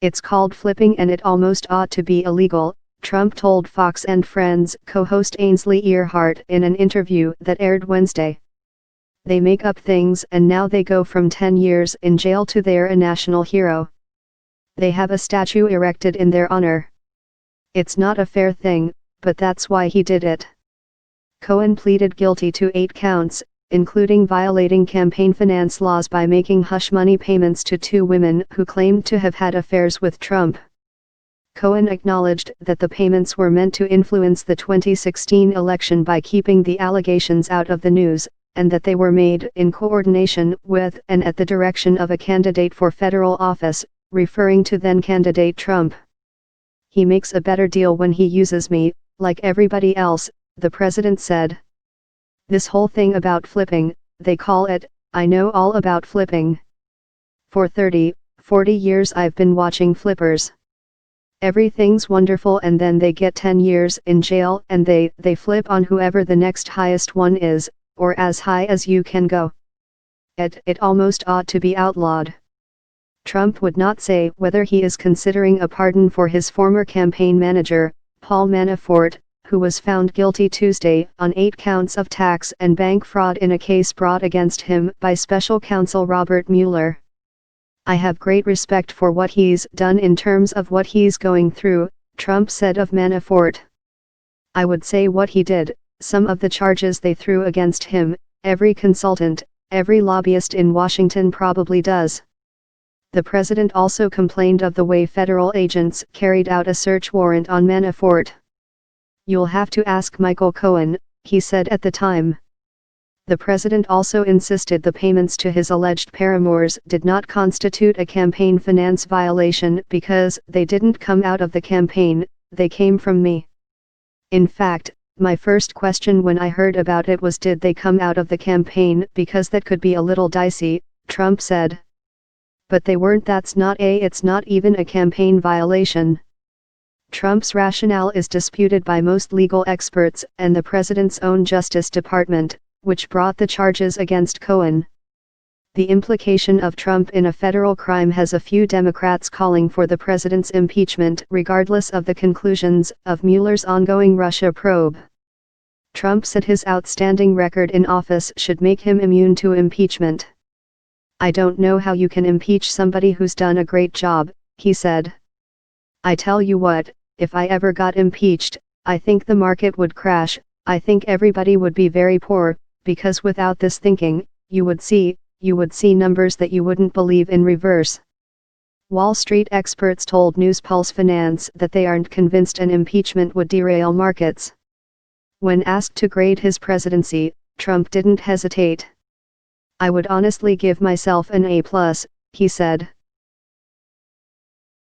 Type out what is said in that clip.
It's called flipping and it almost ought to be illegal, Trump told Fox and Friends co-host Ainsley Earhardt in an interview that aired Wednesday. They make up things and now they go from 10 years in jail to they're a national hero. They have a statue erected in their honor. It's not a fair thing, but that's why he did it. Cohen pleaded guilty to 8 counts, including violating campaign finance laws by making hush money payments to 2 women who claimed to have had affairs with Trump. Cohen acknowledged that the payments were meant to influence the 2016 election by keeping the allegations out of the news, and that they were made in coordination with and at the direction of a candidate for federal office, referring to then-candidate Trump. He makes a better deal when he uses me, like everybody else, the president said. This whole thing about flipping, they call it, I know all about flipping. For 30, 40 years I've been watching flippers. Everything's wonderful and then they get 10 years in jail and they flip on whoever the next highest one is, or as high as you can go. It almost ought to be outlawed. Trump would not say whether he is considering a pardon for his former campaign manager, Paul Manafort, who was found guilty Tuesday on 8 counts of tax and bank fraud in a case brought against him by special counsel Robert Mueller. I have great respect for what he's done in terms of what he's going through, Trump said of Manafort. I would say what he did, some of the charges they threw against him, every consultant, every lobbyist in Washington probably does. The president also complained of the way federal agents carried out a search warrant on Manafort. You'll have to ask Michael Cohen, he said at the time. The president also insisted the payments to his alleged paramours did not constitute a campaign finance violation because they didn't come out of the campaign, they came from me. In fact, my first question when I heard about it was did they come out of the campaign because that could be a little dicey, Trump said. But they weren't. It's not even a campaign violation. Trump's rationale is disputed by most legal experts and the president's own Justice Department, which brought the charges against Cohen. The implication of Trump in a federal crime has a few Democrats calling for the president's impeachment regardless of the conclusions of Mueller's ongoing Russia probe. Trump said his outstanding record in office should make him immune to impeachment. I don't know how you can impeach somebody who's done a great job, he said. I tell you what, if I ever got impeached, I think the market would crash, I think everybody would be very poor, because without this thinking, you would see numbers that you wouldn't believe in reverse. Wall Street experts told News Pulse Finance that they aren't convinced an impeachment would derail markets. When asked to grade his presidency, Trump didn't hesitate. I would honestly give myself an A+, he said.